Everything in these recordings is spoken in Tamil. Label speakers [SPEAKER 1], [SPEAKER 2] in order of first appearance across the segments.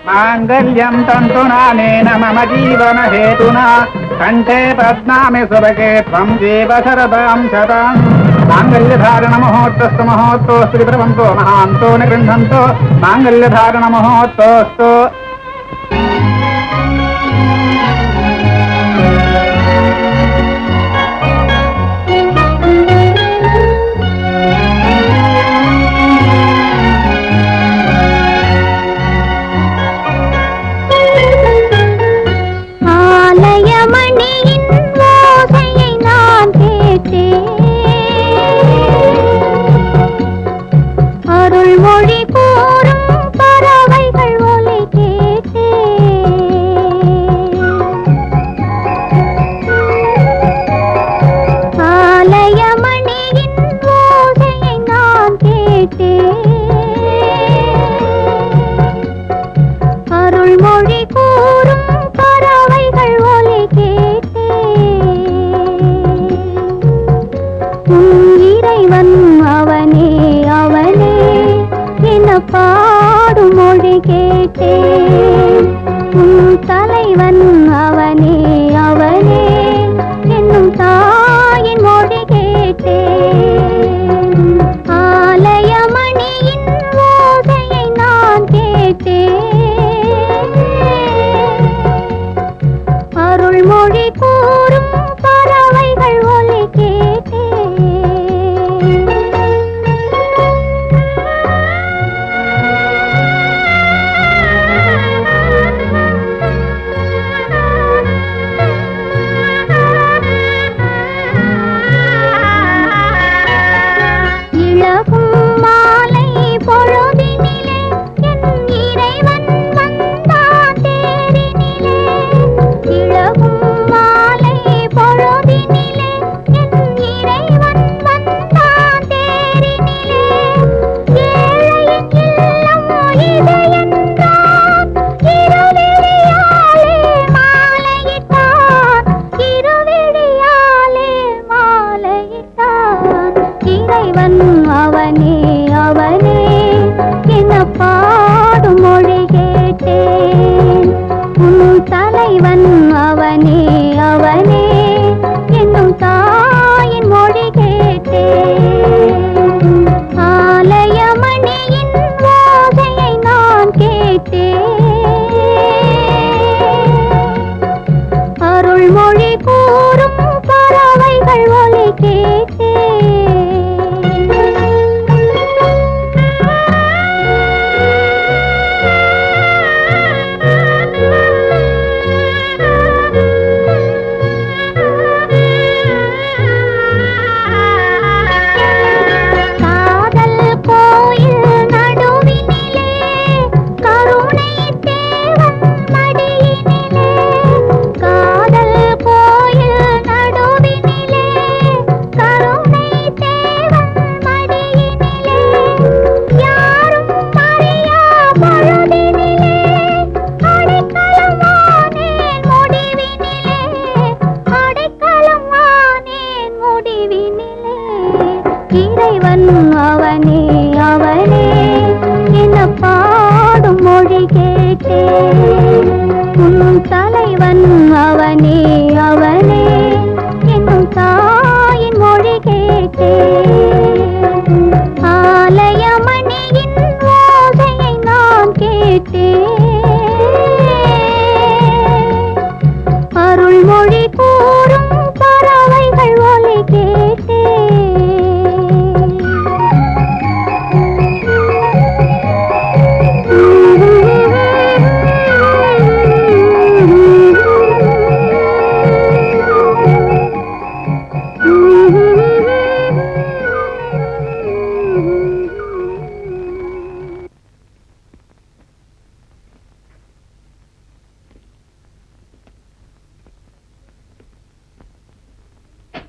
[SPEAKER 1] मांगल्यं तन्तुनानेन मम जीवन हेतुना कंठे पद्मामि सुभगे त्वं जीव शरदां शताम् मांगल्यधारण महोत्सव महोत्सवस्तु विभ्रवन्तो महान्तो निगृह्णन्तो मांगल्यधारण महोत्सवस्तु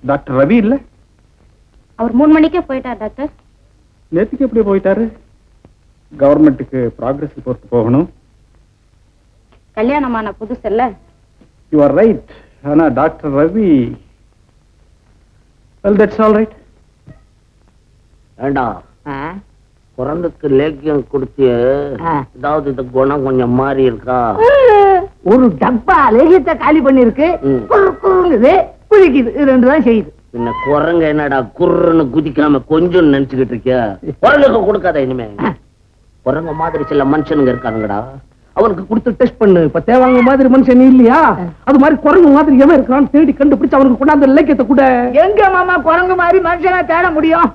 [SPEAKER 2] டாக்டர் ரவி இல்ல?
[SPEAKER 3] அவர் 3 மணிக்கே போயிட்டார் டாக்டர்.
[SPEAKER 2] நேத்துக்கு எப்படி போயிட்டாரு? கவர்மெண்ட்டுக்கு ப்ராக்ரஸ் ரிப்போர்ட் போகணும்.
[SPEAKER 3] கல்யாணமான புதுசல்ல.
[SPEAKER 2] You are right. ஆனா doctor Ravi, well that's all right.
[SPEAKER 4] வேண்டாம், குரங்குக்கு லேக்கியம் கொடுத்திய ஏதாவது இந்த குணம் கொஞ்சம் மாறி இருக்கா?
[SPEAKER 5] ஒரு டப்பா லேகியத்தை காலி பண்ணிருக்கு, குளிக்குது, இது ரெண்டு தான் செய்யுது.
[SPEAKER 4] பின்ன குரங்க என்னடா குர்ன்னு குதிக்காம கொஞ்சம் நினைச்சுக்கிட்டு இருக்கியா? குரங்குக்கு கொடுக்காத இனிமே. குரங்க மாதிரி சில மனுஷனுங்க இருக்கானுங்கடா,
[SPEAKER 5] அவனுக்கு கொடுத்து டெஸ்ட் பண்ணு. இப்ப தேவாங்க மாதிரி மனுஷன் இல்லையா, அது மாதிரி குரங்கு மாதிரி எவன் இருக்கான்னு தேடி கண்டுபிடிச்சு அவனுக்கு கொண்டாந்து லேக்கியத்தை கூட. எங்க மாமா குரங்கு மாதிரி மனுஷனா தேட முடியும்?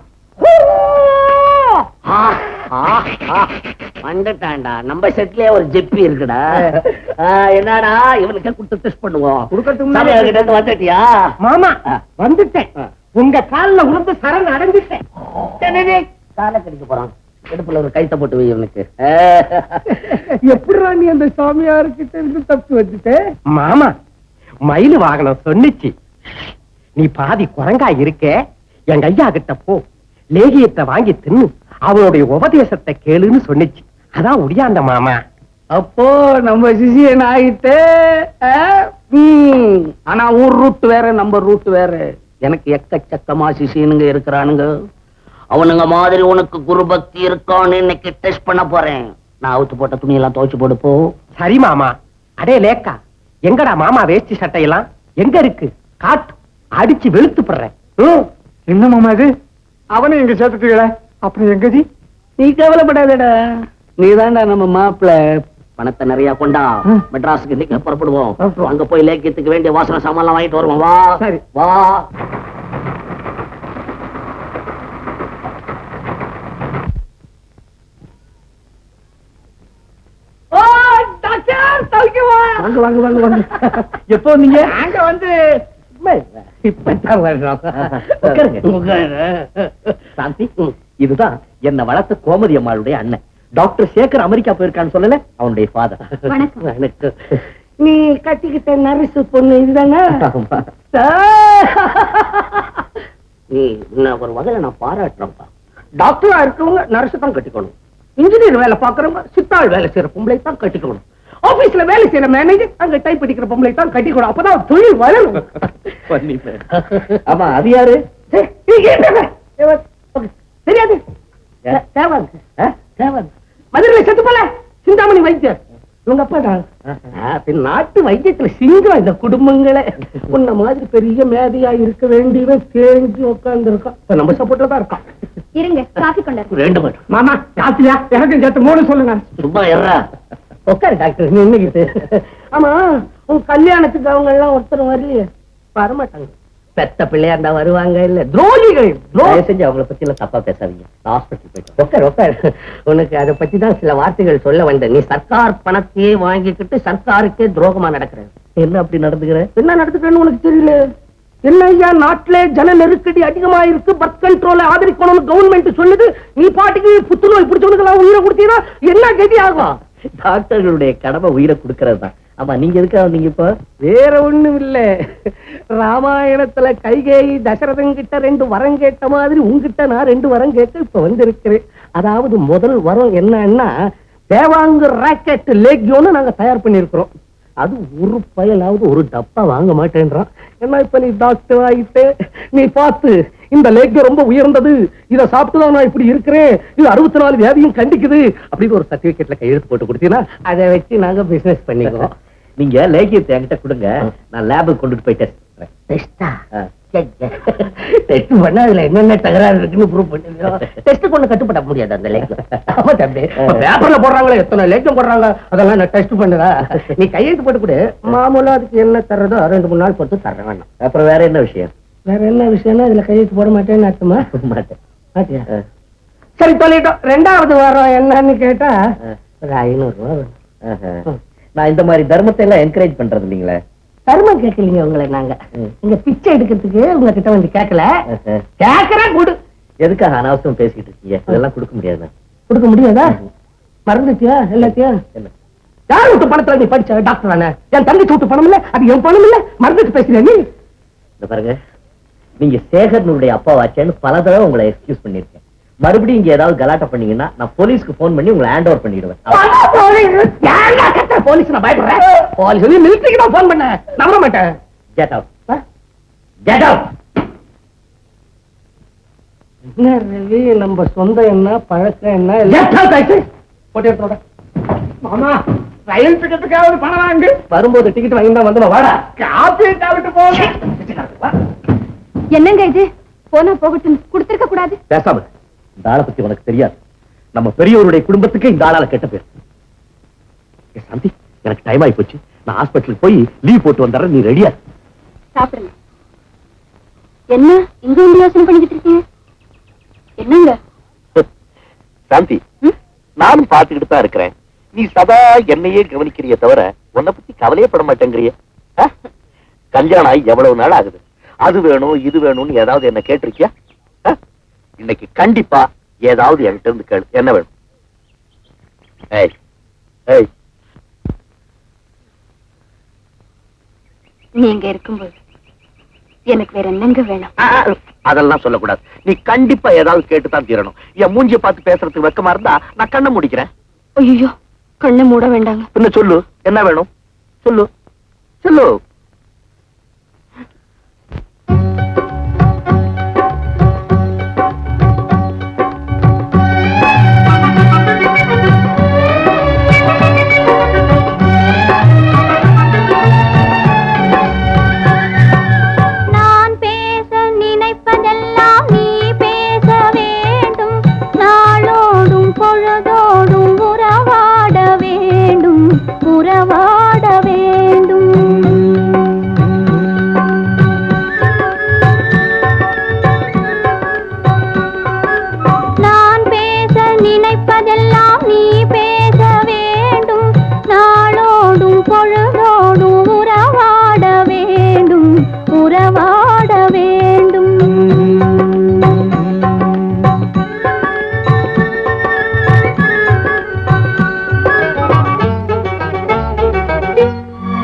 [SPEAKER 4] வந்துட்டான்டா, நம்ம செட்லயே ஒரு ஜெப்பி இருக்குடா. என்னடா இவனுக்கு கொடுத்து டெஸ்ட் பண்ணுவோம்.
[SPEAKER 5] கொடுக்கறதுக்கு
[SPEAKER 4] வந்துட்டியா
[SPEAKER 5] மாமா? வந்துட்டேன். உங்க காலில் உணர்ந்து சரண் அடைஞ்சிட்டேன்.
[SPEAKER 4] காலை கடிக்க போறான். இடுப்புல ஒரு கைத்த போட்டு வை இவனுக்கு.
[SPEAKER 5] எப்படிடா நீ அந்த சாமியார்கிட்ட இருந்து தப்பி வந்துட்ட?
[SPEAKER 6] மாமா, மயில் வாகனம் சொன்னிச்சு, நீ பாதி குரங்கா இருக்க, எங்க ஐயா கிட்ட போ, லேகியத்தை வாங்கி தின்னு அவனுடைய உபதேசத்தை கேளுன்னு சொன்னிச்சு. அதான் உடியாண்ட மாமா.
[SPEAKER 5] அப்போ நம்ம சிசியன் ஆயிட்டு.
[SPEAKER 4] ஆனா ஊர் ரூட் வேற, நம்ம ரூட் வேற. எனக்கு எக்கச்சக்கமா சிசியனுங்க இருக்கிறானுங்க. அவனுங்க மாதிரி உனக்கு குரு பக்தி இருக்கான்னு இன்னைக்கு டெஸ்ட் பண்ண போறேன். நான் அவுத்து போட்ட துணியெல்லாம் துவைச்சு போடு போ.
[SPEAKER 6] சரி மாமா. அடே லேக்கா, எங்கடா மாமா வேஷ்டி சட்டையெல்லாம் எங்க இருக்கு? காட்டு, அடிச்சு வெளுத்து போடுறேன்.
[SPEAKER 2] என்ன மாமா இது? அவனை எங்க சேர்த்துட்டீங்களே, அப்புறம் எங்கதி?
[SPEAKER 4] நீ கவலைப்படாதடா, நீதான்டா நம்ம மாப்பிள்ள. பணத்தை நிறைய கொண்டா, மெட்ராஸுக்கு இன்னைக்கு புறப்படுவோம். அங்க போய் லேக்கியத்துக்கு வேண்டிய வாசனை சாமான் வாங்கிட்டு வருவோம். வா.
[SPEAKER 5] சரி
[SPEAKER 4] வா.
[SPEAKER 5] வாங்க வாங்க வாங்க வாங்க.
[SPEAKER 6] எப்போ நீங்க
[SPEAKER 5] அங்க வந்து
[SPEAKER 6] சாந்தி, இதுதான் என்ன வளர்த்த கோமதி அம்மாளுடைய அண்ணன் டாக்டர் சேகர். அமெரிக்கா போயிருக்கான்னு சொல்லல, அவனுடைய ஃபாதர்.
[SPEAKER 3] வணக்கம்.
[SPEAKER 5] நீ கட்டிக்கிட்ட நரிசு பொண்ணு இதுதானே?
[SPEAKER 4] நீ ஒரு வகையில நான் பாராட்டுறேன்ப்பா.
[SPEAKER 5] டாக்டரா இருக்கவங்க நர்ஸ் தான் கட்டிக்கணும். இன்ஜினியர் வேலை பாக்குறவங்க சித்தாள் வேலை செய்யற பொம்பளை தான் கட்டிக்கணும். ஆபீஸ்ல வேலை செய்யற மேனேஜர் அங்க டைப் அடிக்கிற பொம்பளை தான் கட்டிக்கணும். அப்பதான் தொழில் வளரும்.
[SPEAKER 6] ஆமா, அது யாரு?
[SPEAKER 5] தெரியாது. மதுரையில செத்து போல சிந்தாமணி வைத்தியர் உங்க அப்பா தான். நாட்டு வைத்தியத்துல சிங்கம் இந்த குடும்பங்களே. உன்ன மாதிரி பெரிய மேதையா இருக்க வேண்டியவன் தேஞ்சு உட்கார்ந்து இருக்கான். நம்ம சப்போர்ட்ல தான் இருக்கான்.
[SPEAKER 3] இருங்க, காஃபி கொண்டாரு.
[SPEAKER 4] ரெண்டு மட்டும்
[SPEAKER 5] மாமா காசியா எனக்கும் சேர்த்து 3 சொல்லுங்க.
[SPEAKER 4] சும்மா எறா.
[SPEAKER 5] உட்காரு டாக்டர் நின்னுகிட்டு. ஆமா, உன் கல்யாணத்துக்கு அவங்க எல்லாம் ஒருத்தரும் வரலையே? வரமாட்டாங்க. பெத்த பிள்ளையா இருந்தா வருவாங்க. இல்ல துரோகிகள்.
[SPEAKER 6] செஞ்சு அவங்கள பத்தி எல்லாம் தப்பா பேசாதீங்க. ஹாஸ்பிட்டல் போயிட்டு
[SPEAKER 5] உட்கார் உட்கார். உனக்கு அதை பத்தி தான் சில வார்த்தைகள் சொல்ல வந்தேன். நீ சர்க்கார் பணத்தையே வாங்கிக்கிட்டு சர்க்காருக்கே துரோகமா நடக்கிற.
[SPEAKER 6] என்ன அப்படி நடந்துக்கிற?
[SPEAKER 5] என்ன நடந்துக்கிறேன்னு உனக்கு தெரியல? என்ன ஐயா, நாட்டுல ஜன நெருக்கடி அதிகமா இருக்கு, பர்த் கண்ட்ரோல ஆதரிக்கணும்னு கவர்மெண்ட் சொல்லுது. நீ பாட்டுக்கு புத்துநோய் பிடிச்சவனுக்கு எல்லாம் உயிரை கொடுத்தீங்கன்னா என்ன கதி ஆகும்?
[SPEAKER 6] டாக்டர்களுடைய கடமை உயிரை கொடுக்கறது தான். ஆமா, நீங்க எதுக்காக வந்தீங்க இப்ப?
[SPEAKER 5] வேற ஒண்ணும் இல்ல. ராமாயணத்துல கைகேயி தசரதன் கிட்ட 2 வரம் கேட்ட மாதிரி உங்ககிட்ட நான் 2 வரம் கேட்டு இப்ப வந்திருக்கிறேன். அதாவது முதல் வரம் என்னன்னா, தேவாங்கு ராக்கெட் லேக்யோன்னு நாங்க தயார் பண்ணிருக்கிறோம். அது ஒரு பயலாவது ஒரு டப்பா வாங்க மாட்டேன்றான். ஏன்னா இப்ப நீ டாக்டர் ஆயிட்டு, நீ பார்த்து இந்த லேக்யோ ரொம்ப உயர்ந்தது, இதை சாப்பிட்டுதான் நான் இப்படி இருக்கிறேன், இது 64 வியாதியும் கண்டிக்குது அப்படின்னு ஒரு சர்டிபிகேட்ல கையெழுத்து போட்டு கொடுத்தீங்கன்னா அதை வச்சு நாங்க பிசினஸ் பண்ணிக்குவோம்.
[SPEAKER 6] நீங்க லேகியத்தை என்கிட்ட கொடுங்க, நான் லேபுக்கு கொண்டுட்டு போய் டெஸ்ட் பண்றேன்.
[SPEAKER 5] டெஸ்ட் பண்ணா அதுல என்னென்ன தகராறு இருக்குன்னு ப்ரூவ் பண்ணிடுறோம். டெஸ்ட் பண்ண கட்டுப்பட முடியாது அந்த லேக்கியம். ஆமா தம்பி, பேப்பர்ல போடுறாங்களே எத்தனை லேக்கியம் போடுறாங்க, அதெல்லாம் நான் டெஸ்ட் பண்ணுறா. நீ கையெழுத்து போட்டு கொடு, மாமூலா அதுக்கு என்ன தர்றதோ 2-3 நாள் பொறுத்து தர வேண்டாம்.
[SPEAKER 6] அப்புறம் வேற என்ன விஷயம்?
[SPEAKER 5] வேற என்ன விஷயம்னா இதுல கையெழுத்து போட மாட்டேன்னு அர்த்தமா?
[SPEAKER 6] மாட்டேன்.
[SPEAKER 5] மாட்டியா? சரி சொல்லிட்டோம். 2வது வாரம் என்னன்னு கேட்டா ஒரு 500 ரூபா.
[SPEAKER 6] நான் இந்த மாதிரி தர்மத்தை எல்லாம் என்கரேஜ் பண்றது இல்லீங்களே.
[SPEAKER 5] தர்மம் கேட்கலீங்க உங்களை நாங்க. நீங்க பிச்சை எடுக்கிறதுக்கு உங்ககிட்ட வந்து கேட்கல, கேட்கற கொடு.
[SPEAKER 6] எதுக்காக அனாவசியம் பேசிட்டு இருக்கீங்க? இதெல்லாம் கொடுக்க முடியாது.
[SPEAKER 5] கொடுக்க முடியாதா? மறந்துட்டியா எல்லாத்தையும்?
[SPEAKER 6] என்ன
[SPEAKER 5] யார் விட்டு பணத்துல நீ படிச்ச டாக்டர் தானே? என் தங்கச்சி விட்டு பணம் இல்ல, அது என் பணம் இல்ல, மறந்துட்டு பேசுறியா நீ?
[SPEAKER 6] இந்த பாருங்க, நீங்க சேகர்னுடைய அப்பாவாச்சேன்னு பல தடவை உங்களை எக்ஸ்கியூஸ் பண்ணிருக்கேன். மறுபடியும் இங்க ஏதாவது கலாட்டா பண்ணீங்கன்னா நான் போலீஸ்க்கு போன் பண்ணி உங்களை ஹேண்ட் ஓவர் பண்ணிடுவேன்.
[SPEAKER 5] போலீஸ் நான் பயப்படுறேன். போலீஸ் மிலிட்டரிக்கு தான் போன் பண்ண நம்ப மாட்டேன்.
[SPEAKER 6] Get out. Get out.
[SPEAKER 5] என்ன ரவி, நம்ம சொந்தம் என்ன பழக்கம் என்ன எல்லாம் போட்டு எடுத்து
[SPEAKER 2] மாமா ரயில் டிக்கெட்டுக்காவது பணம் வாங்கு.
[SPEAKER 5] வரும்போது டிக்கெட் வாங்கி தான் வந்து வாடா.
[SPEAKER 2] காப்பி சாப்பிட்டு போங்க.
[SPEAKER 3] என்னங்க இது? போனா போகட்டும், கொடுத்திருக்க கூடாது.
[SPEAKER 4] பேசாம, இந்த ஆளை பத்தி உனக்கு தெரியாது. நம்ம பெரியவருடைய குடும்பத்துக்கு இந்த ஆளால கெட்ட பேர். சாந்தி, எனக்கு டைம் ஆகி போச்சு. நான் ஹாஸ்பிட்டலுக்கு போய் லீவ் போட்டு வந்துடுறேன். நீ ரெடியா?
[SPEAKER 3] சாப்பிடுங்க. என்ன இங்க வந்து யோசனை பண்ணிக்கிட்டு இருக்கீங்க? என்னங்க?
[SPEAKER 4] சாந்தி, நானும் பாத்துக்கிட்டு தான் இருக்கிறேன். நீ சதா என்னையே கவனிக்கிறிய தவிர உன்னை பத்தி கவலையே பட மாட்டேங்கிறிய. கல்யாணம் ஆகி எவ்வளவு நாள் ஆகுது? அது வேணும் இது வேணும்னு ஏதாவது என்ன கேட்டிருக்கியா? இன்னைக்கு கண்டிப்பா ஏதாவது என்கிட்ட இருந்து கேளு. என்ன வேணும்? ஏய் ஏய்,
[SPEAKER 3] நீங்க இருக்கும்போது எனக்கு வேற என்னங்க வேணும்?
[SPEAKER 4] அதெல்லாம் சொல்லக்கூடாது. நீ கண்டிப்பா ஏதாவது கேட்டுதான் தீரணும். என் மூஞ்சிய பார்த்து பேசுறதுக்கு வெக்கமா இருந்தா நான் கண்ணை முடிக்கிறேன்.
[SPEAKER 3] ஐயோ, கண்ணை மூட வேண்டாங்க.
[SPEAKER 4] என்ன சொல்லு, என்ன வேணும் சொல்லு சொல்லு.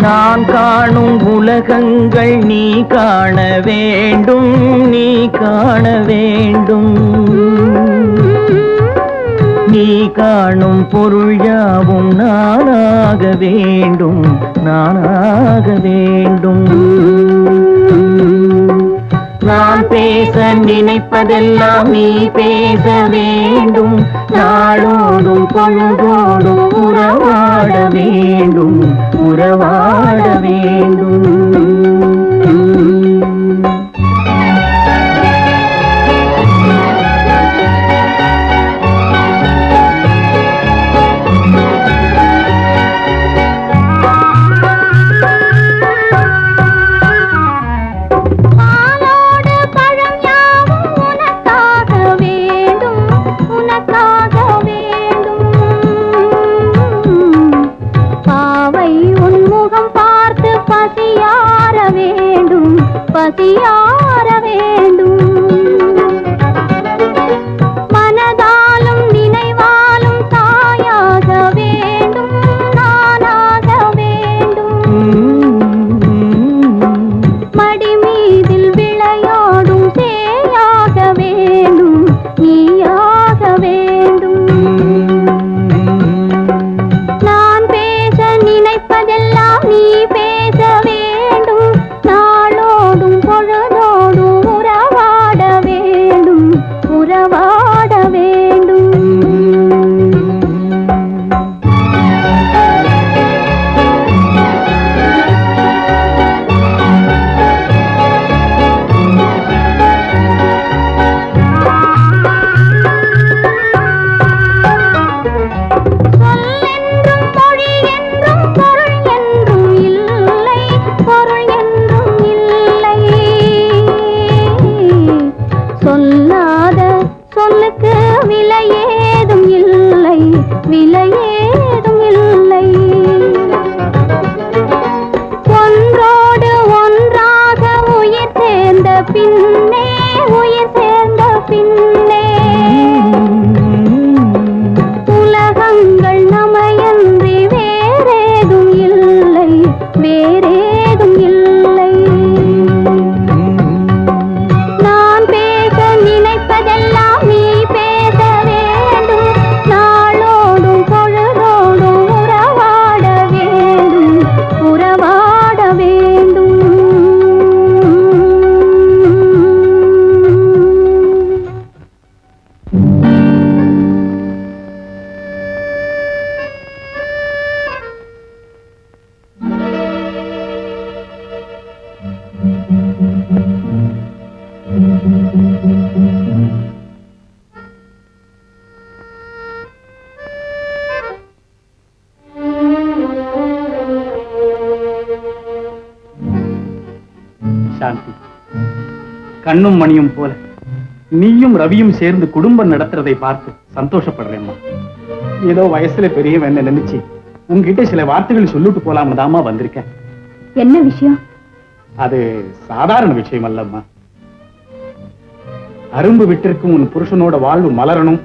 [SPEAKER 7] நான் காணும் உலகங்கள் நீ காண வேண்டும், நீ காண வேண்டும். நீ காணும் பொருள் யாவும் நானாக வேண்டும், நானாக வேண்டும். நான் பேச நினைப்பதெல்லாம் நீ பேச வேண்டும். நாளோடும் பொழுதோடும் உறவாட வேண்டும், உறவாட வேண்டும்.
[SPEAKER 3] பசியார வேண்டும். மனதாலும் நினைவாலும் தாயாக வேண்டும், நானாக வேண்டும். மடி மீதில் விளையாடும் சேயாக வேண்டும், நீயாக வேண்டும். நான் பேச நினைப்பதெல்லாம் நீ பேச வேண்டும். நாளோடும் பொழுதோ
[SPEAKER 1] கண்ணும் மணியும் போல நீயும் ரவியும் சேர்ந்து குடும்பம் நடத்துறதை பார்த்து சந்தோஷப்படுறேம்மா. ஏதோ வயசுல பெரியவன் நினைச்சு உங்ககிட்ட சில வார்த்தைகள் சொல்லிட்டு போலாம்னு தாமா வந்திருக்கேன்.
[SPEAKER 3] என்ன விஷயம்?
[SPEAKER 1] அது சாதாரண விஷயம் அல்லம்மா. அரும்பு விட்டிருக்கும் உன் புருஷனோட வாழ்வு மலரணும்,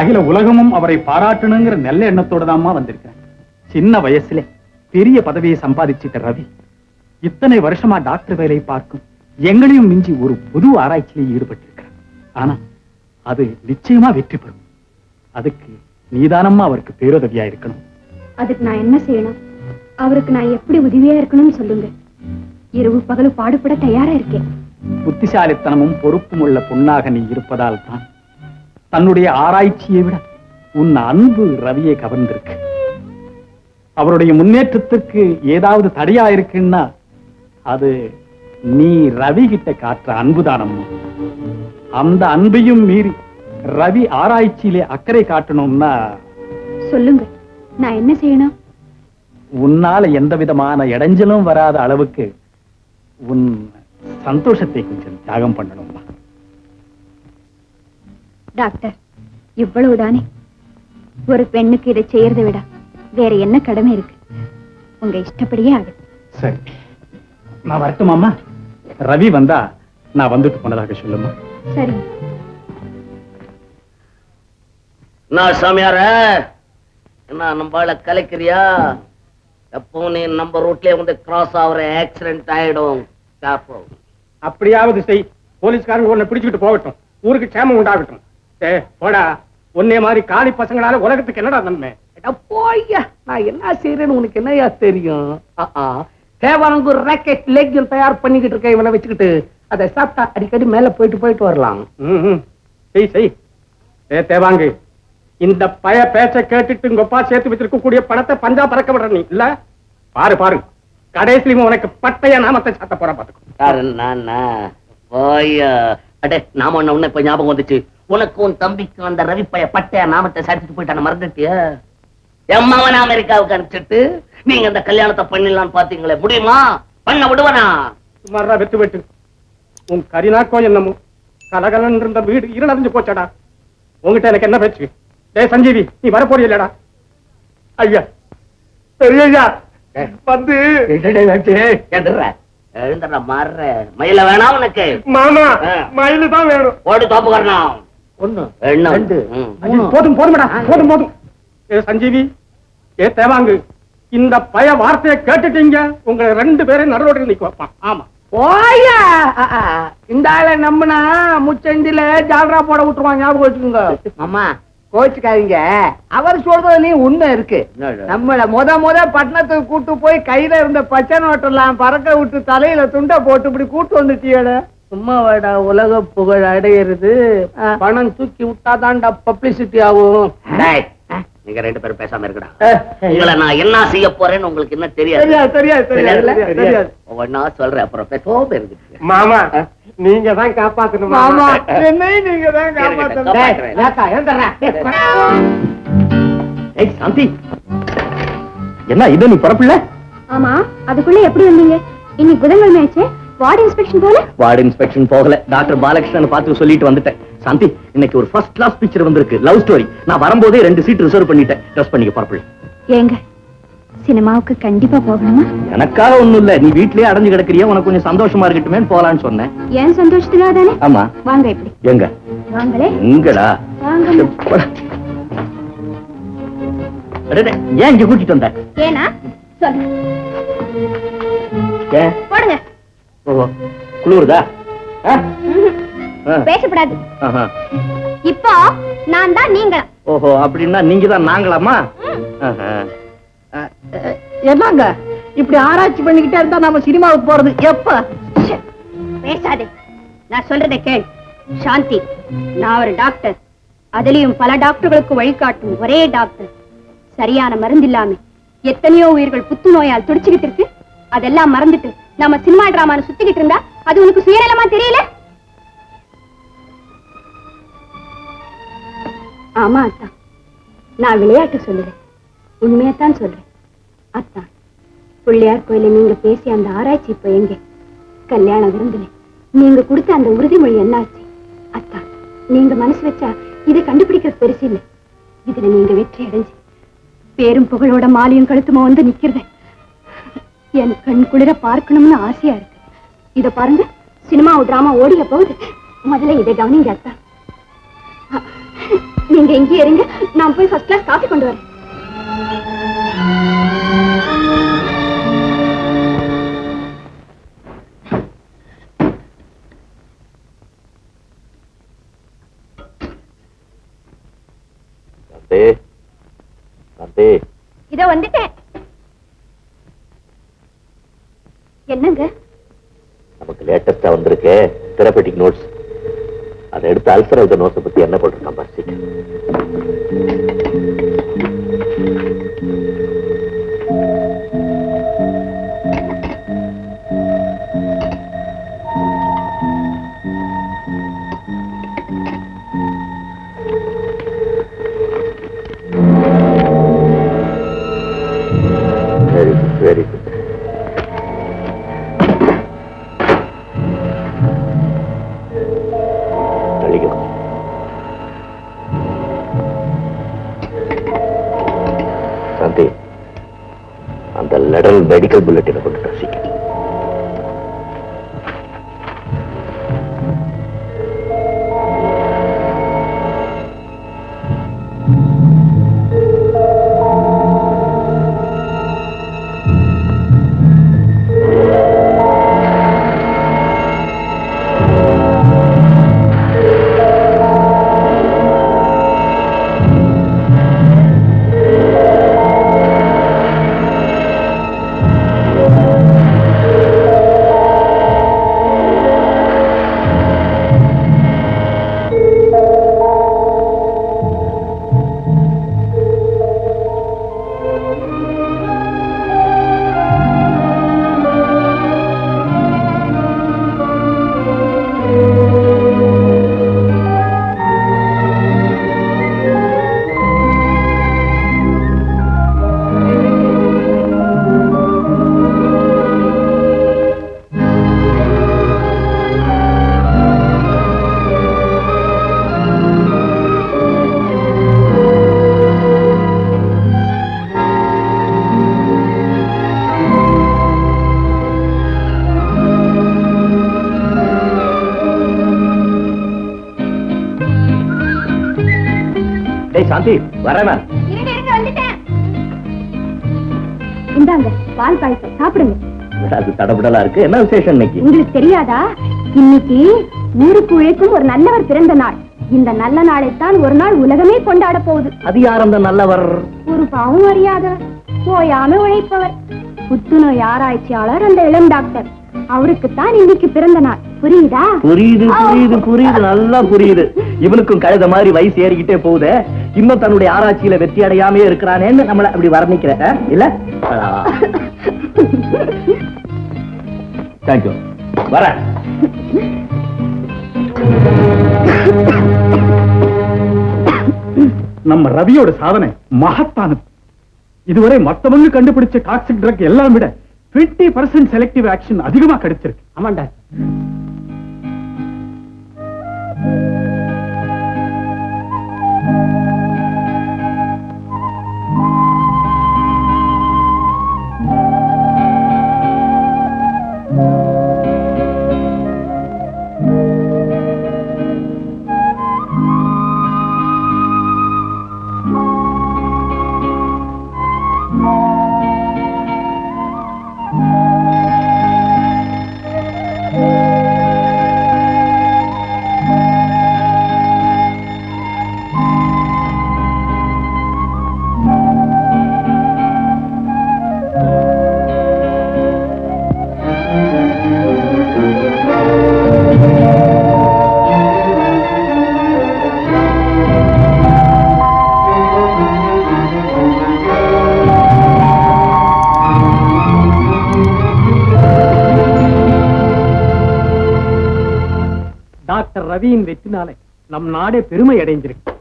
[SPEAKER 1] அகில உலகமும் அவரை பாராட்டணுங்கிற நல்ல எண்ணத்தோட தான்மா வந்திருக்கேன். சின்ன வயசுல பெரிய பதவியை சம்பாதிச்சிட்ட ரவி இத்தனை வருஷமா டாக்டர் வேலை பார்க்கும் எங்களையும் மிஞ்சி ஒரு புது ஆராய்ச்சியில ஈடுபட்டிருக்கிறார். ஆனா அது நிச்சயமா வெற்றி பெறும். அதுக்கு நீதானம்மா அவருக்கு பேருதவியா இருக்கணும்.
[SPEAKER 3] அதுக்கு நான் என்ன செய்யணும்? அவருக்கு நான் எப்படி உதவியா இருக்கணும்னு சொல்லுங்க. இரவு பகಲು பாடுபட தயாரா இருக்கேன்.
[SPEAKER 1] புத்திசாலித்தனமும் பொறுப்பும் உள்ள பொண்ணாக நீ இருப்பதால் தான் தன்னுடைய ஆராய்ச்சியை விட உன் அன்பு ரவியை கவர்ந்திருக்கு. அவருடைய முன்னேற்றத்திற்கு ஏதாவது தடையா இருக்குன்னா அது நீ ரவி கிட்ட காட்டுற அன்புதானம்மா. அந்த அன்பையும் மீறி ரவி ஆராய்ச்சியிலே அக்கறை காட்டணும்னா
[SPEAKER 3] சொல்லுங்க, நான் என்ன செய்யணும்?
[SPEAKER 1] உன்னால எந்த விதமான இடைஞ்சலும் வராத அளவுக்கு உன் சந்தோஷத்தை கொஞ்சம் தியாகம் பண்ணணும்மா.
[SPEAKER 3] டாக்டர், இவ்வளவுதானே? ஒரு பெண்ணுக்கு இதை செய்யறதை விட வேற என்ன கடமை இருக்கு? உங்க இஷ்டப்படியே ஆகுது.
[SPEAKER 1] சரி, நான் வரட்டுமாம்மா? ரவி வந்தா நான் வந்துட்டு போனதாக சொல்லுமா.
[SPEAKER 3] சரி.
[SPEAKER 4] நான் சாமியார என்ன நம்பால கலைக்கிறியா? எப்போ நீ நம்ம ரூட்லயே வந்து கிராஸ் ஆகுற ஆக்சிடென்ட் ஆயிடும்.
[SPEAKER 6] அப்படியாவது செய். போலீஸ்காரங்க உன்னை பிடிச்சுக்கிட்டு போகட்டும், ஊருக்கு க்ஷேமம் உண்டாகட்டும். போடா, உன்னே மாதிரி காலி பசங்களால உலகத்துக்கு என்னடா நன்மை?
[SPEAKER 5] போய்யா, நான் என்ன செய்யறேன்னு உனக்கு என்னையா தெரியும்? தேவானங்கூர் ராக்கெட் லெக் தயார் பண்ணிக்கிட்டு இருக்க இவனை வச்சுக்கிட்டு அதை சாப்பிட்டா அடிக்கடி மேல போயிட்டு வரலாம்.
[SPEAKER 6] செய் செய். தேவாங்கு, இந்த பய பேச்ச கேட்டுட்டு உங்க அப்பா சேர்த்து வச்சிருக்க கூடிய பணத்தை பஞ்சா பறக்க விடுற நீ இல்ல? பாரு பாரு, கடைசியிலும் உனக்கு பட்டைய நாமத்தை சாத்த போற பாத்துக்கோ.
[SPEAKER 4] நாம ஒண்ணு இப்ப ஞாபகம் வந்துச்சு. உனக்கு உன் தம்பிக்கு அந்த ரவி பைய பட்டைய நாமத்தை சாத்திட்டு போயிட்டான மறந்துட்டிய? எம்மாவன் அமெரிக்காவுக்கு அனுப்பிச்சிட்டு நீங்க அந்த கல்யாணத்தை பண்ணிடலான்னு பாத்தீங்களே, முடியுமா? பண்ண விடுவனா?
[SPEAKER 6] சுமாரா வெத்து வெட்டு. உன் கரிநாக்கோ என்னமோ கலகலன் இருந்த வீடு இருளறிஞ்சு போச்சடா. உங்ககிட்ட எனக்கு என்ன பேச்சு? சஞ்சீவி, நீ வரப்போறிய இல்லடா? ஐயா பெரியய்யா வந்து
[SPEAKER 4] எழுந்துற மாறுற மயில வேணா உனக்கு?
[SPEAKER 6] மாமா, மயிலு தான் வேணும்.
[SPEAKER 4] ஓடு தோப்புக்கறனா? ஒண்ணு ரெண்டு
[SPEAKER 6] போதும் போதும்டா, போதும் போதும். சஞ்சீவி, தேவாங்கு, இந்த பய வார்த்தையை கேட்டுட்டீங்க, உங்களை 2 பேரையும் நடுரோட்டில் நிக்க வைப்பான். ஆமா,
[SPEAKER 5] ஓயா, இந்த ஆளை நம்பினா முச்சந்தில ஜால்ரா போட விட்டுருவான். ஞாபகம் வச்சுக்கோங்க.
[SPEAKER 4] மாமா
[SPEAKER 5] கோச்சுக்காதீங்க, அவர் சொல்றதுலயும் உண்மை இருக்கு. நம்மள முத பட்டணத்துக்கு கூட்டு போய் கையில இருந்த பச்சை நோட்டெல்லாம் பறக்க விட்டு தலையில துண்டை போட்டு இப்படி கூட்டு வந்துட்டியட. சும்மா வாடா, உலக புகழ் அடையிறது. பணம் தூக்கி விட்டாதான்டா பப்ளிசிட்டி ஆகும்.
[SPEAKER 4] நீங்க 2 பேரும் பேசாம இருக்கடா. உங்களை நான் என்ன செய்ய போறேன்னு உங்களுக்கு என்ன தெரியாது?
[SPEAKER 5] தெரியாது.
[SPEAKER 4] ஒவ்வொன்னா சொல்றேன், அப்புறம் பேசோம் இருக்கு.
[SPEAKER 6] மாமா, நீங்க தான் காப்பாத்தணும்.
[SPEAKER 5] மாமா, என்னையும் நீங்க தான் காப்பாத்தணும்.
[SPEAKER 6] சாந்தி, என்ன இது நீ பரப்பில்ல?
[SPEAKER 3] ஆமா, அதுக்குள்ள எப்படி வந்தீங்க? இன்னைக்கு புதன்கிழமை ஆச்சு. வார்டு இன்ஸ்பெக்ஷன் போல?
[SPEAKER 4] வார்டு இன்ஸ்பெக்ஷன் போகல, டாக்டர் பாலகிருஷ்ணன் பார்த்து சொல்லிட்டு வந்துட்டேன். சாந்தி, இன்னைக்கு ஒரு ஃபர்ஸ்ட் கிளாஸ் பிக்சர் வந்திருக்கு, லவ் ஸ்டோரி. நான் வரும்போதே 2 சீட் ரிசர்வ் பண்ணிட்டேன். ட்ரெஸ் பண்ணிக்க பரப்பில்ல.
[SPEAKER 3] ஏங்க, சினிமாவுக்கு கண்டிப்பா போகணுமா?
[SPEAKER 4] எனக்காக ஒண்ணும் இல்ல, நீ வீட்லயே அடைஞ்சு கிடக்குறியா, உனக்கு கொஞ்சம் சந்தோஷமா இருக்கட்டுமே போலான்னு சொன்னேன்.
[SPEAKER 3] ஏன் சந்தோஷத்துக்காக தானே?
[SPEAKER 4] ஆமா.
[SPEAKER 3] வாங்க. இப்படி
[SPEAKER 4] எங்க?
[SPEAKER 3] வாங்களே.
[SPEAKER 4] எங்கடா?
[SPEAKER 3] வாங்க.
[SPEAKER 4] ஏன் இங்க கூட்டிட்டு வந்த?
[SPEAKER 3] ஏனா சொல்லு. போடுங்க.
[SPEAKER 4] ஓஹோ, குளிருதா?
[SPEAKER 3] பேசப்படாது. இப்போ நான் தான் நீங்க.
[SPEAKER 4] ஓஹோ, அப்படின்னா நீங்க தான் நாங்களாமா?
[SPEAKER 5] என்னங்க இப்படி ஆராய்ச்சி பண்ணிக்கிட்டே இருந்தா நம்ம சினிமாவுக்கு போறது எப்ப?
[SPEAKER 3] பேசாதே, நான் சொல்றதை கேள். சாந்தி, நான் ஒரு டாக்டர். அதுலயும் பல டாக்டர்களுக்கு வழிகாட்டும் ஒரே டாக்டர். சரியான மருந்து இல்லாம எத்தனையோ உயிர்கள் புத்துநோயால் துடிச்சுக்கிட்டு இருக்கு. அதெல்லாம் மறந்துட்டு நம்ம சினிமா டிராமான்னு சுத்திக்கிட்டு இருந்தா அது உனக்கு சுயநலமா தெரியல? ஆமா அத்தா, நான் விளையாட்டு சொல்லுறேன், உண்மையத்தான் சொல்றேன். அத்தா, பிள்ளையார் கோயில நீங்க பேசி அந்த ஆராய்ச்சி இப்ப எங்க? கல்யாண விருந்துல நீங்க கொடுத்த அந்த உறுதிமொழி என்னாச்சு? அத்தா, நீங்க மனசு வச்சா இதை கண்டுபிடிக்கிற பெருசு இல்லை. இதுல நீங்க வெற்றி அடைஞ்சு பேரும் புகழோட மாலையும் கழுத்துமா வந்து நிக்கிறத என் கண் குளிர பார்க்கணும்னு ஆசையா இருக்கு. இத பாருங்க, சினிமா டிராமா ஓடிய போகுது. முதல்ல இதை கவனிங்க அத்தா. நீங்க எங்கே இருங்க, நான் போய் ஃபர்ஸ்ட் கிளாஸ் காஃபி கொண்டு வரேன். இதோ வந்துட்டேன். என்னங்க?
[SPEAKER 4] நமக்கு லேட்டஸ்டா வந்திருக்கு தெரபெட்டிக் நோட்ஸ். அதை எடுத்து அல்சர் எழுத நோட்ஸை பத்தி என்ன போட்டிருக்கான் பரிசிட்டு. Very good. சாந்தி, அந்த லெடர் மெடிக்கல் புல்லட்டினை கொண்டு ரசிக்க. சாந்தி, வரேன்.
[SPEAKER 3] இந்தாங்க பால் பாயசம், சாப்பிடுங்க.
[SPEAKER 4] அது தடபடலா இருக்கு. என்ன விசேஷம் இன்னைக்கு?
[SPEAKER 3] உங்களுக்கு தெரியாதா? இன்னைக்கு ஊருக்கு உழைக்கும் ஒரு நல்லவர் பிறந்த நாள். இந்த நல்ல நாளைத்தான் ஒரு நாள் உலகமே கொண்டாட போகுது.
[SPEAKER 4] அது யார் அந்த நல்லவர்?
[SPEAKER 3] ஒரு பாவம் அறியாதவர், போயாம உழைப்பவர், புத்துநோய் ஆராய்ச்சியாளர் அந்த இளம் டாக்டர். அவருக்குத்தான் இன்னைக்கு பிறந்த நாள். புரியுதா?
[SPEAKER 4] புரியுது புரியுது புரியுது, நல்லா புரியுது. இவனுக்கும் கழுத மாதிரி வயசு ஏறிக்கிட்டே போகுது. இன்னும் தன்னுடைய ஆராய்ச்சியில வெற்றி அடையாமே இருக்கிறானேன்னு நம்மள அப்படி வர்ணிக்கிற இல்ல? தேங்க்யூ. வர
[SPEAKER 1] நம்ம ரவியோட சாதனை மகத்தானது. இதுவரை மத்தவங்க கண்டுபிடிச்ச டாக்ஸிக் ட்ரக் எல்லாம் விட 20% செலக்டிவ் ஆக்ஷன் அதிகமா கிடைச்சிருக்கு.
[SPEAKER 6] ஆமாண்டா. டாக்டர் ரவியின் வெற்றினால நம் நாடே பெருமை அடைஞ்சிருக்கு.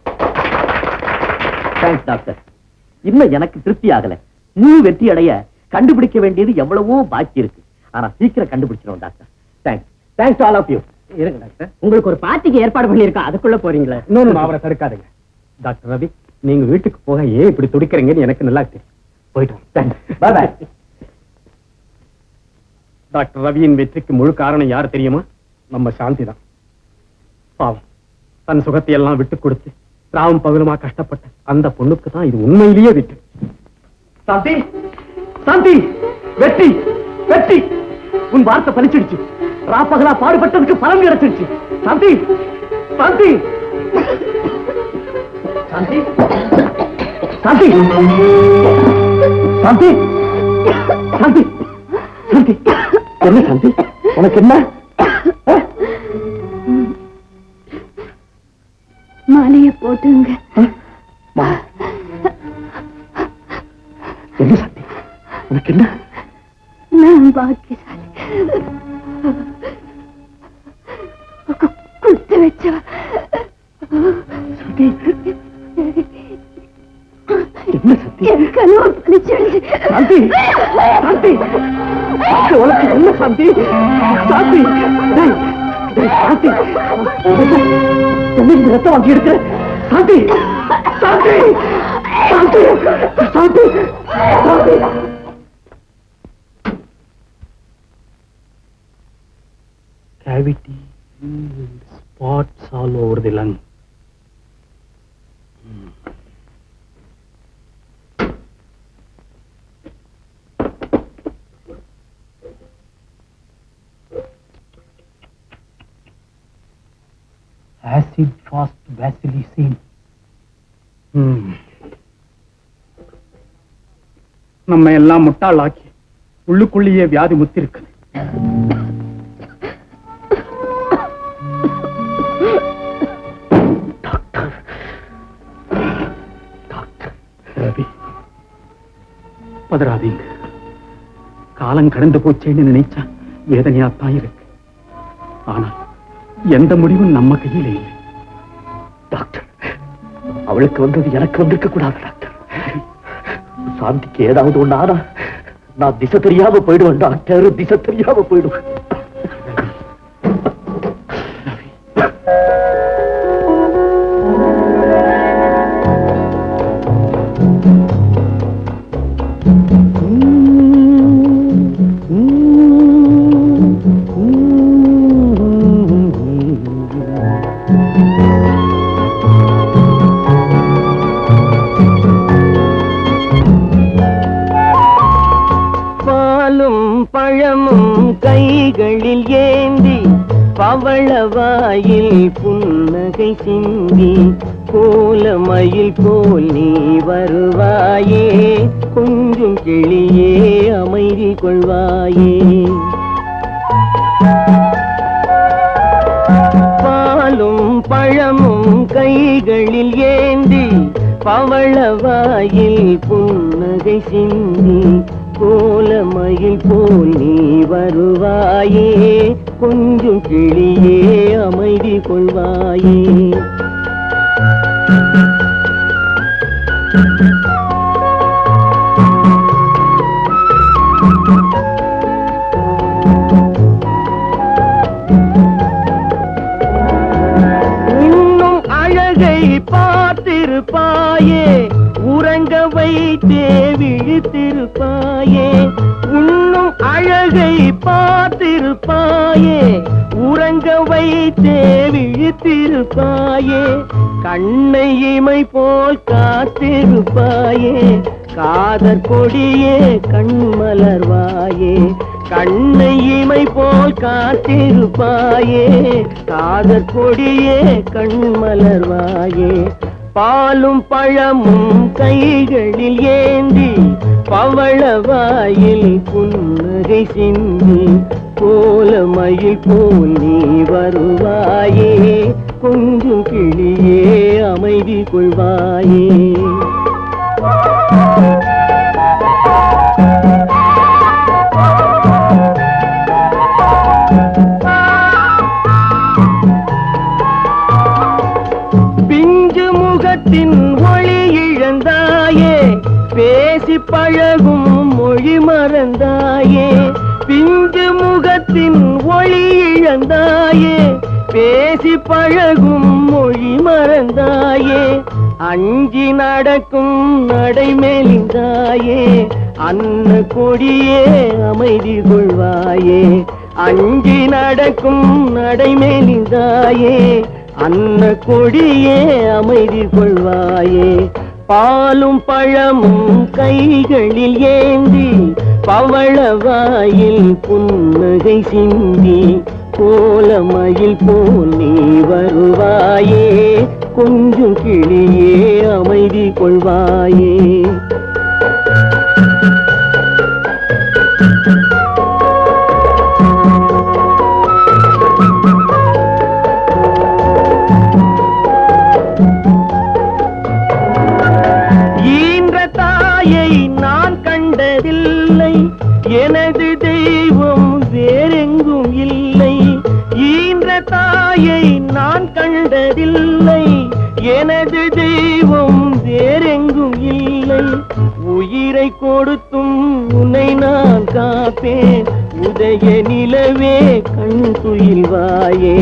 [SPEAKER 4] Thanks doctor. இன்னும் எனக்கு திருப்தி ஆகல. முழு வெற்றி அடைய கண்டுபிடிக்க வேண்டியது எவ்வளவோ பாக்கி இருக்கு. ஆனா சீக்கிரம் கண்டுபிடிச்சிடும் doctor. Thanks.
[SPEAKER 6] Thanks to all of you. இருங்க டாக்டர்,
[SPEAKER 5] உங்களுக்கு ஒரு பார்ட்டிக்கு ஏற்பாடு பண்ணிருக்கோம், அதுக்குள்ள போறீங்களா?
[SPEAKER 6] இன்னொன்னு அவரை தடுக்காதுங்க. டாக்டர் ரவி, நீங்க வீட்டுக்கு போக ஏன் இப்படி துடிக்கிறீங்கன்னு எனக்கு நல்லா தெரியும். போயிட்டு பாய் பாய். டாக்டர் ரவியின் வெற்றிக்கு முழு காரணம் யார் தெரியுமா? நம்ம சாந்தி தான். பாவம், தன் சுகத்தை எல்லாம் விட்டு கொடுத்து ராவும் பகலுமா கஷ்டப்பட்ட அந்த பொண்ணுக்கு தான் இது உண்மையிலேயே வெற்றி. சாந்தி, சாந்தி, வெற்றி, வெற்றி, உன் வார்த்தை பலிச்சிடுச்சு. ராப்பகலா பாடுபட்டதுக்கு பலன் கிடைச்சிடுச்சு. சாந்தி, சாந்தி, சாந்தி, சாந்தி, சாந்தி, சாந்தி, சாந்தி, என்ன சாந்தி, உனக்கு என்ன?
[SPEAKER 3] மாலைய போட்டுங்க.
[SPEAKER 6] என்ன சாந்தி, உனக்கு என்ன?
[SPEAKER 3] நான் பாக்கியசாலி, குடுத்து வச்சவ.
[SPEAKER 6] என்ன சத்தி?
[SPEAKER 3] என் கனவு பலிச்சிடுச்சு.
[SPEAKER 6] சாந்தி, சாந்தி, உனக்கு என்ன சாந்தி? சாந்தி, டேய், டேய், சாந்தி, என்ன ரத்தம் வாங்கி எடுக்க? சாந்தி, சாந்தி, சாந்தி, சாந்தி, சாந்தி. Cavity and spots all over the lung. Acid fast vacillating. நம்ம எல்லாம் முட்டாளாக்கி உள்ளுக்குள்ளேயே வியாதி முத்திருக்கு. ரவி, பதறாதீங்க. காலம் கடந்து போச்சேன்னு நினைச்சா வேதனையாத்தான் இருக்கு. ஆனால் எந்த முடிவும் நம்ம கையில இல்லை. டாக்டர், அவளுக்கு வந்தது எனக்கு வந்திருக்க கூடாது டாக்டர். சாந்திக்கு ஏதாவது ஒண்ணு ஆனா நான் திசை தெரியாம போயிடுவேன் டாக்டர், திசை தெரியாம போயிடுவேன்.
[SPEAKER 7] கைகளில் ஏந்தி பவளவாயில் புன்னகை சிந்தி கோலமயில் போல் நீ வருவாயே, கொஞ்சம் கிளியே அமைதி கொள்வாயே. பாலும் பழமும் கைகளில் ஏந்தி பவளவாயில் புன்னகை சிந்தி கோலமயில் போல் நீ வருவாயே, கொஞ்சம் கிளியே அமைதி கொள்வாயே. இன்னும் அழகை பார்த்திருப்பாயே, உறங்க வைத்தே விழித்திருப்பாயே. உன்னும் அழகை பார்த்திருப்பாயே, உறங்க வைத்தே விழித்திருப்பாயே. கண்ணை இமை போல் காத்திருப்பாயே, காதற் கொடியே கண்மலர்வாயே. கண்ணை இமை போல் காத்திருப்பாயே, காதற் கொடியே கண்மலர்வாயே. பாலும் பழமும் கைகளில் ஏந்தி பவளவாயில் புன்னகை சிந்தி கோலமயில் போல் நீ வருவாயே, கொஞ்சம் கிளியே அமைதி கொள்வாயே. ஒளி இழந்தாயே, பேசி பழகும் மொழி மறந்தாயே. பிஞ்சு முகத்தின் ஒளி இழந்தாயே பேசி பழகும் மொழி மறந்தாயே அஞ்சி நடக்கும் நடைமேலிந்தாயே அன்ன கொடியே அமைதி கொள்வாயே அஞ்சி நடக்கும் நடைமேலிந்தாயே அன்ன கொடியே அமைதி கொள்வாயே பாலும் பழமும் கைகளில் ஏந்தி பவளவாயில் புன்னகை சிந்தி கோலமயில் போல் நீ வருவாயே கொஞ்சம் கிளியே அமைதி கொள்வாயே எனது தெய்வம் வேறெங்கும் இல்லை ஈன்ற தாயை நான் கண்டதில்லை எனது தெய்வம் வேறெங்கும் இல்லை உயிரை கொடுத்தும் உன்னை நான் காப்பேன் உதய நிலவே கண் துயில்வாயே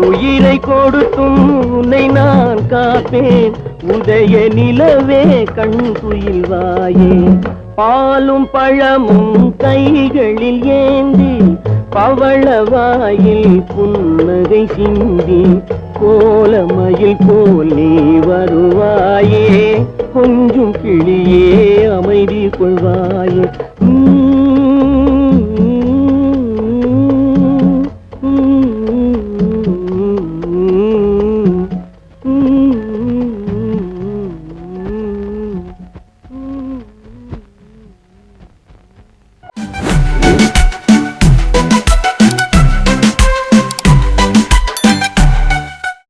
[SPEAKER 7] உயிரை கொடுத்தும் உன்னை நான் காப்பேன் உதய நிலவே கண் துயில்வாயே பாலும் பழமும் கைகளில் ஏந்தி பவளவாயில் புன்னகை சிந்தி கோலமயில் போல் நீ வருவாயே கொஞ்சம் கிளியே அமைதி கொள்வாயே